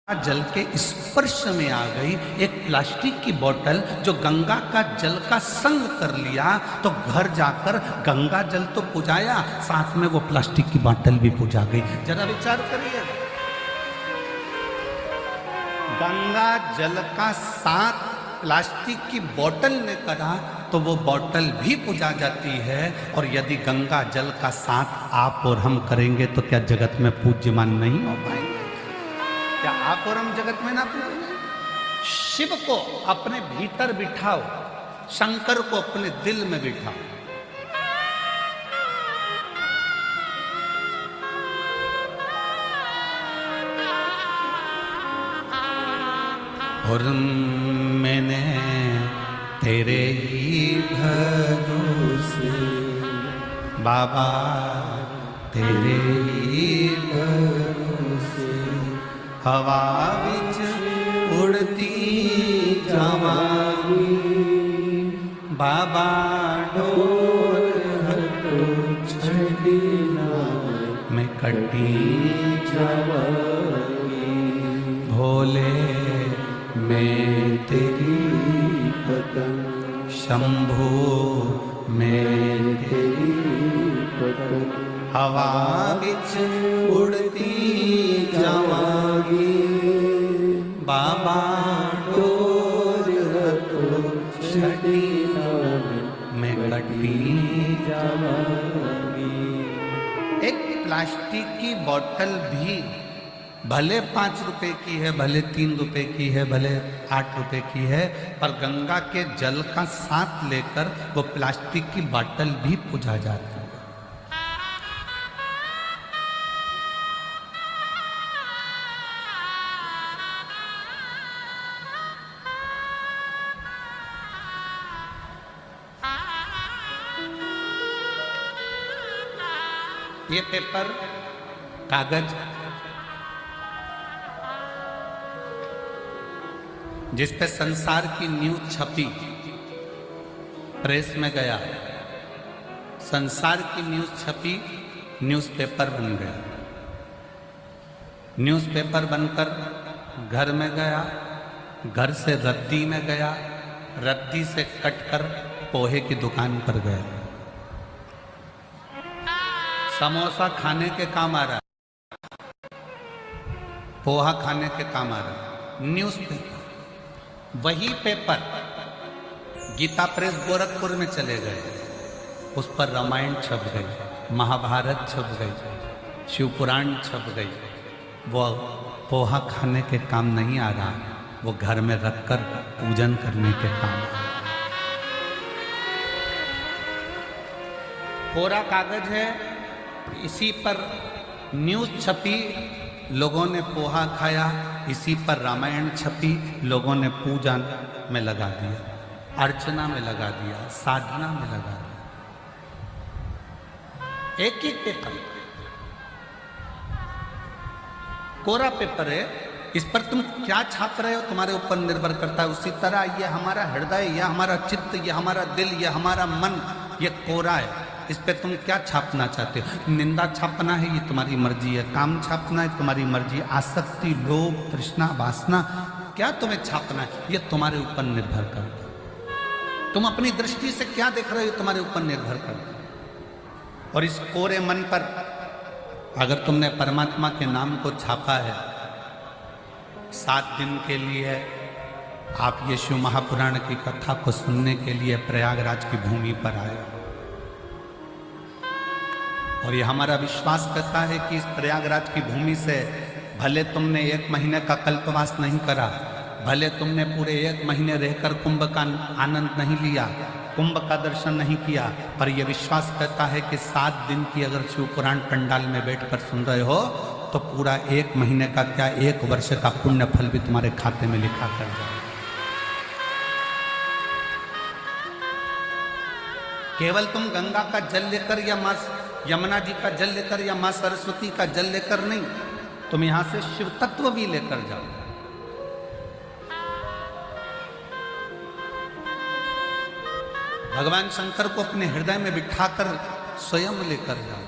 जल के स्पर्श में आ गई एक प्लास्टिक की बोतल जो गंगा का जल का संग कर लिया, तो घर जाकर गंगा जल तो पुजाया, साथ में वो प्लास्टिक की बोतल भी पुजा गई। जरा विचार करिए, गंगा जल का साथ प्लास्टिक की बोतल ने करा तो वो बोतल भी पुजा जाती है। और यदि गंगा जल का साथ आप और हम करेंगे तो क्या जगत में पूज्यमान नहीं हो पाएंगे? क्या आप और हम जगत में ना पूजेंगे? शिव को अपने भीतर बिठाओ, शंकर को अपने दिल में बिठाओ। और मैंने तेरे ही भरोसे बाबा, तेरे ही भरोसे हवा विच उड़ती जावांगी, बाबा डोर हटो छड़ी ना मैं कटी जावांगी, भोले मैं तेरी पतंग, शंभो मैं तेरी पतंग, हवा विच उड़ती जावांगी, बाबा डोर हटो छड़ी मैं कटी जावांगी। एक प्लास्टिक की बोतल भी भले 5 रुपए की है, भले 3 रुपए की है, भले 8 रुपए की है, पर गंगा के जल का साथ लेकर वो प्लास्टिक की बोतल भी पूजा जाती है। ये पेपर, कागज जिस पे संसार की न्यूज छपी, प्रेस में गया, संसार की न्यूज छपी, न्यूज़पेपर बन गया, न्यूज़पेपर बनकर घर में गया, घर से रद्दी में गया, रद्दी से कटकर पोहे की दुकान पर गया। समोसा खाने के काम आ रहा, पोहा खाने के काम आ रहा। न्यूज़पेपर, वही पेपर गीता प्रेस गोरखपुर में चले गए, उस पर रामायण छप गई, महाभारत छप गई, शिव पुराण छप गई। वो पोहा खाने के काम नहीं आ रहा, वो घर में रखकर पूजन करने के काम आ रहा। कोरा कागज है, इसी पर न्यूज़ छपी, लोगों ने पोहा खाया, इसी पर रामायण छपी, लोगों ने पूजा में लगा दिया, अर्चना में लगा दिया, साधना में लगा दिया। एक ही पेपर, कोरा पेपर है, इस पर तुम क्या छाप रहे हो तुम्हारे ऊपर निर्भर करता है। उसी तरह ये हमारा हृदय, ये हमारा चित्त, ये हमारा दिल, ये हमारा मन, ये कोरा है। इस पे तुम क्या छापना चाहते हो? निंदा छापना है, ये तुम्हारी मर्जी है। काम छापना है, तुम्हारी मर्जी। आसक्ति, लोभ, तृष्णा, वासना, क्या तुम्हें छापना है, ये तुम्हारे ऊपर निर्भर करता है। तुम अपनी दृष्टि से क्या देख रहे हो, तुम्हारे ऊपर निर्भर करता है। और इस कोरे मन पर अगर तुमने परमात्मा के नाम को छापा है, 7 दिन के लिए आप यीशु महापुराण की कथा को सुनने के लिए प्रयागराज की भूमि पर आए हो, और ये हमारा विश्वास करता है कि इस प्रयागराज की भूमि से भले तुमने 1 महीने का कल्पवास नहीं करा, भले तुमने पूरे 1 महीने रहकर कुंभ का आनंद नहीं लिया, कुंभ का दर्शन नहीं किया, पर यह विश्वास करता है कि 7 दिन की अगर शिव पुराण पंडाल में बैठकर सुन रहे हो तो पूरा 1 महीने का क्या 1 वर्ष का पुण्य फल भी तुम्हारे खाते में लिखा कर जाए। केवल तुम गंगा का जल लेकर या मां यमुना जी का जल लेकर या मां सरस्वती का जल लेकर नहीं, तुम यहां से शिव तत्व भी लेकर जाओ। भगवान शंकर को अपने हृदय में बिठाकर स्वयं लेकर जाओ।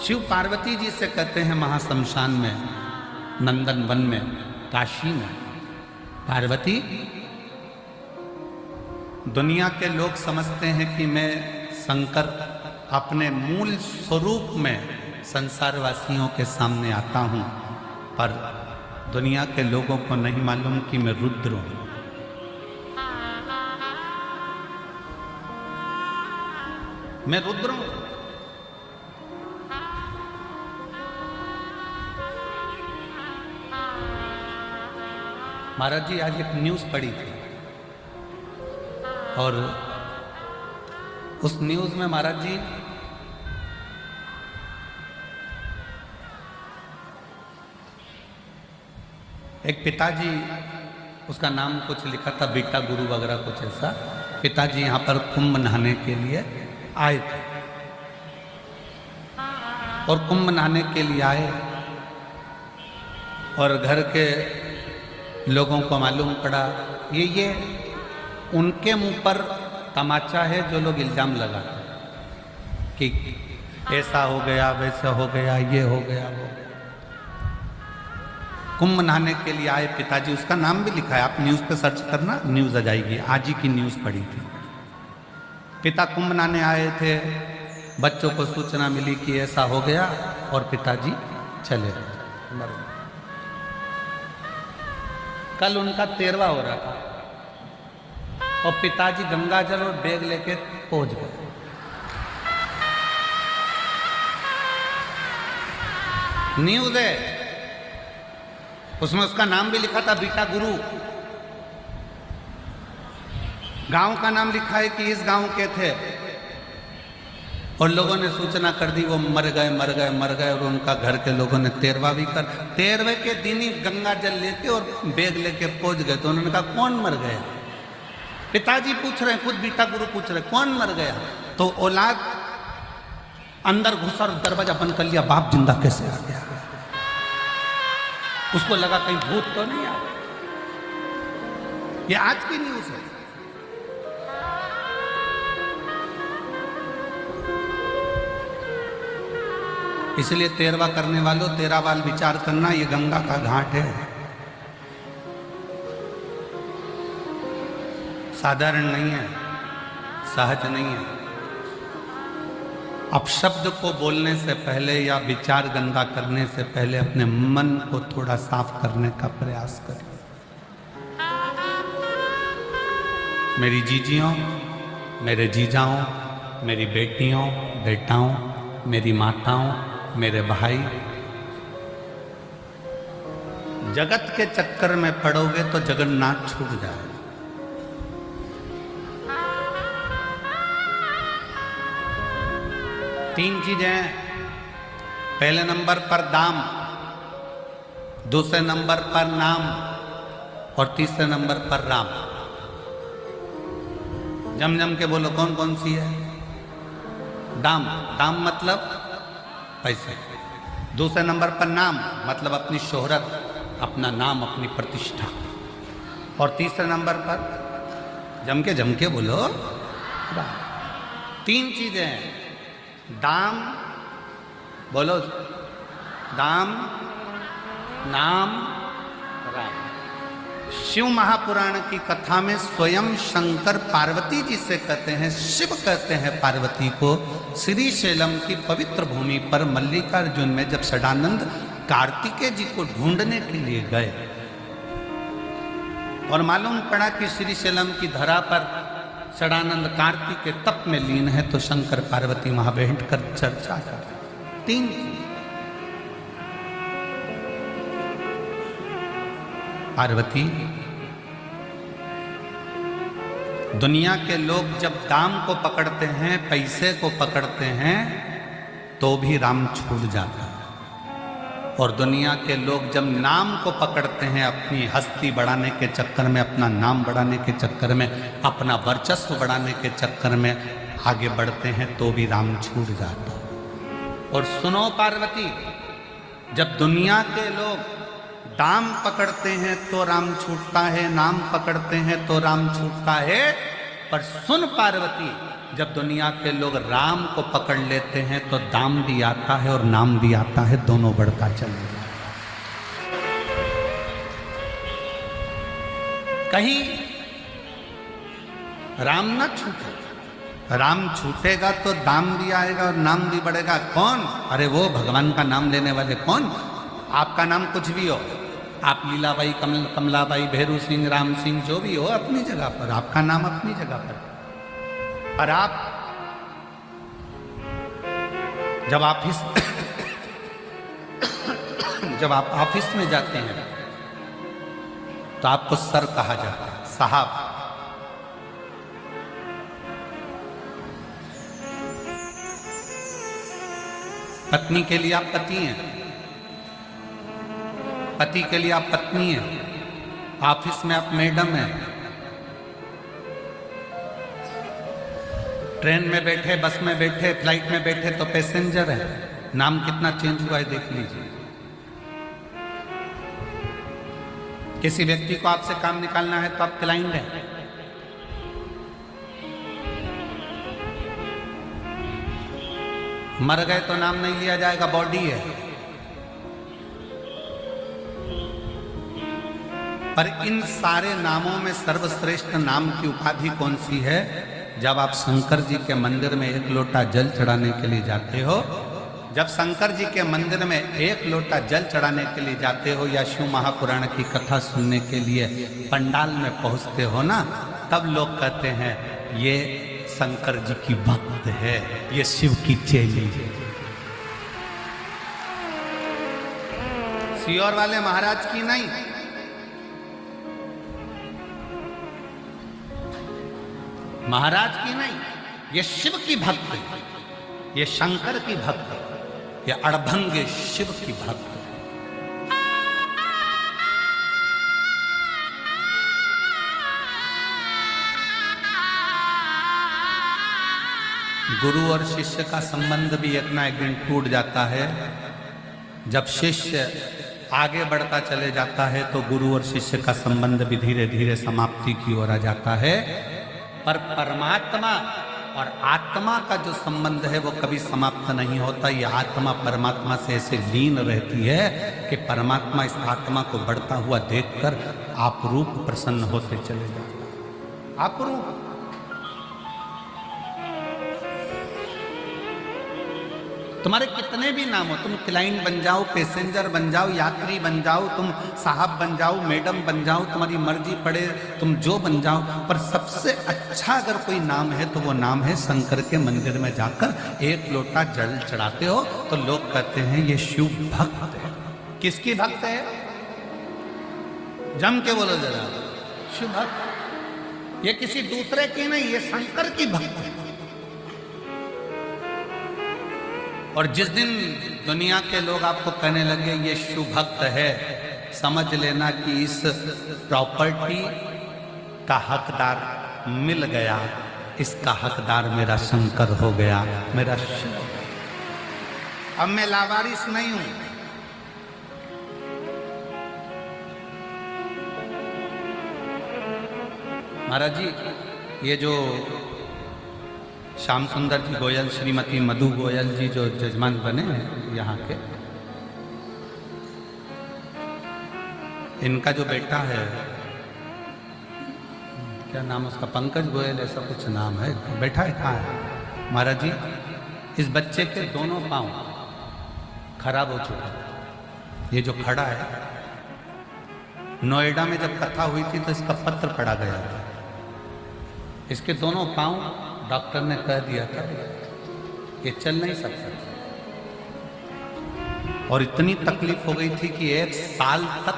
शिव पार्वती जी से कहते हैं महाशमशान में, नंदन वन में, काशी में, पार्वती दुनिया के लोग समझते हैं कि मैं शंकर अपने मूल स्वरूप में संसारवासियों के सामने आता हूं, पर दुनिया के लोगों को नहीं मालूम कि मैं रुद्र हूं। मैं रुद्र हूं। महाराज जी आज एक न्यूज़ पढ़ी थी और उस न्यूज़ में महाराज जी एक पिताजी, उसका नाम कुछ लिखा था बीटा गुरु वगैरह कुछ ऐसा, पिताजी यहाँ पर कुंभ नहाने के लिए आए थे और कुंभ नहाने के लिए आए और घर के लोगों को मालूम पड़ा ये उनके मुंह पर तमाचा है जो लोग इल्जाम लगाते हैं कि ऐसा हो गया, वैसा हो गया, ये हो गया, वो गया। कुंभ नहाने के लिए आए पिताजी, उसका नाम भी लिखा है, आप न्यूज़ पे सर्च करना, न्यूज़ आ जाएगी। आज ही की न्यूज़ पढ़ी थी। पिता कुंभ नहाने आए थे, बच्चों को सूचना मिली कि ऐसा हो गया और पिताजी चले गए। कल उनका 13वां हो रहा था और पिताजी गंगा जल और बैग लेके पहुंच गए। न्यूज़ है, उसमें उसका नाम भी लिखा था बीटा गुरु। गांव का नाम लिखा है कि इस गांव के थे और लोगों ने सूचना कर दी वो मर गए और उनका घर के लोगों ने 13वां भी कर, 13वें के दिन ही गंगा जल लेके और बैग लेके पहुंच गए। तो उन्होंने कहा कौन मर गया? पिताजी पूछ रहे हैं, खुद बीटा गुरु पूछ रहे कौन मर गया? तो औलाद अंदर घुसा और दरवाजा बंद कर लिया, बाप जिंदा कैसे आ गया? उसको लगा कहीं भूत तो नहीं आ गया। ये आज की न्यूज़ है। इसलिए 13वां करने वालों 13 बार विचार करना, ये गंगा का घाट है, साधारण नहीं है, सहज नहीं है। अपशब्द को बोलने से पहले या विचार गंदा करने से पहले अपने मन को थोड़ा साफ करने का प्रयास करें। मेरी जीजियों, मेरे जीजाओं, मेरी बेटियों, बेटाओं, मेरी माताओं, मेरे भाई, जगत के चक्कर में पड़ोगे तो जगन्नाथ छूट जाएगा। तीन चीजें, पहले नंबर पर दाम, दूसरे नंबर पर नाम और तीसरे नंबर पर राम। जम जम के बोलो कौन कौन सी है? दाम, दाम मतलब पैसे। दूसरे नंबर पर नाम मतलब अपनी शोहरत, अपना नाम, अपनी प्रतिष्ठा। और तीसरे नंबर पर जम के बोलो राम। तीन चीजें हैं, दाम, बोलो दाम, नाम, राम। शिव महापुराण की कथा में स्वयं शंकर पार्वती जी से कहते हैं, शिव कहते हैं पार्वती को, श्री शैलम की पवित्र भूमि पर मल्लिकार्जुन में जब षडानंद कार्तिकेय जी को ढूंढने के लिए गए और मालूम पड़ा कि श्री शैलम की धरा पर षडानंद कार्तिक के तप में लीन है, तो शंकर पार्वती वहां बैठ कर चर्चा कर। तीन पार्वती, दुनिया के लोग जब दाम को पकड़ते हैं, पैसे को पकड़ते हैं, तो भी राम छूट जाता है। और दुनिया के लोग जब नाम को पकड़ते हैं, अपनी हस्ती बढ़ाने के चक्कर में, अपना नाम बढ़ाने के चक्कर में, अपना वर्चस्व बढ़ाने के चक्कर में आगे बढ़ते हैं, तो भी राम छूट जाता है। और सुनो पार्वती, जब दुनिया के लोग दाम पकड़ते हैं तो राम छूटता है, नाम पकड़ते हैं तो राम छूटता है, पर सुन पार्वती, जब दुनिया के लोग राम को पकड़ लेते हैं तो दाम भी आता है और नाम भी आता है, दोनों बढ़ता चले जाता है। कहीं राम ना छूटे, राम छूटेगा तो दाम भी आएगा और नाम भी बढ़ेगा। कौन? अरे वो भगवान का नाम लेने वाले। कौन? आपका नाम कुछ भी हो, आप लीलाबाई, कमलाबाई, भेरू सिंह, राम सिंह, जो भी हो अपनी जगह पर, आपका नाम अपनी जगह पर। और आप जब ऑफिस में जाते हैं तो आपको सर कहा जाता है, साहब। पत्नी के लिए आप पति हैं, पति के लिए आप पत्नी हैं, ऑफिस में आप मैडम हैं, ट्रेन में बैठे, बस में बैठे, फ्लाइट में बैठे तो पैसेंजर है। नाम कितना चेंज हुआ है देख लीजिए। किसी व्यक्ति को आपसे काम निकालना है तो आप क्लाइंट हैं, मर गए तो नाम नहीं लिया जाएगा, बॉडी है। पर इन सारे नामों में सर्वश्रेष्ठ नाम की उपाधि कौन सी है? जब आप शंकर जी के मंदिर में एक लोटा जल चढ़ाने के लिए जाते हो, जब शंकर जी के मंदिर में एक लोटा जल चढ़ाने के लिए जाते हो या शिव महापुराण की कथा सुनने के लिए पंडाल में पहुंचते हो ना, तब लोग कहते हैं ये शंकर जी की भक्त है, ये शिव की चेली है। सियोर वाले महाराज की नहीं, महाराज की नहीं, ये शिव की भक्त है, ये शंकर की भक्त है, ये अड़भंगे शिव की भक्त है। गुरु और शिष्य का संबंध भी एक ना एक दिन टूट जाता है। जब शिष्य आगे बढ़ता चले जाता है तो गुरु और शिष्य का संबंध भी धीरे धीरे समाप्ति की ओर आ जाता है। पर परमात्मा और आत्मा का जो संबंध है वो कभी समाप्त नहीं होता। ये आत्मा परमात्मा से ऐसे लीन रहती है कि परमात्मा इस आत्मा को बढ़ता हुआ देखकर आपरूप प्रसन्न होते चले जाता है। आपरूप। तुम्हारे कितने भी नाम हो, तुम क्लाइंट बन जाओ, पैसेंजर बन जाओ, यात्री बन जाओ, तुम साहब बन जाओ, मैडम बन जाओ, तुम्हारी मर्जी पड़े तुम जो बन जाओ, पर सबसे अच्छा अगर कोई नाम है तो वो नाम है शंकर के मंदिर में जाकर एक लोटा जल चढ़ाते हो तो लोग कहते हैं ये शिव भक्त है। किसकी भक्त है? जम के बोलो जरा, शिव भक्त। ये किसी दूसरे की नहीं, ये शंकर की भक्त है। और जिस दिन दुनिया के लोग आपको कहने लगे ये शिव भक्त है, समझ लेना कि इस प्रॉपर्टी का हकदार मिल गया, इसका हकदार मेरा शंकर हो गया, मेरा शिव। अब मैं लावारिस नहीं हूं। महाराज जी, ये जो श्याम सुंदर जी गोयल, श्रीमती मधु गोयल जी जो जजमान बने हैं यहाँ के, इनका जो बेटा है, क्या नाम उसका, पंकज गोयल ऐसा कुछ नाम है, बैठा है कहाँ है? महाराज जी, इस बच्चे के दोनों पांव खराब हो चुके हैं। ये जो खड़ा है, नोएडा में जब कथा हुई थी तो इसका पत्र पढ़ा गया था। इसके दोनों पांव डॉक्टर ने कह दिया था ये चल नहीं सकता, और इतनी तकलीफ हो गई थी कि 1 साल तक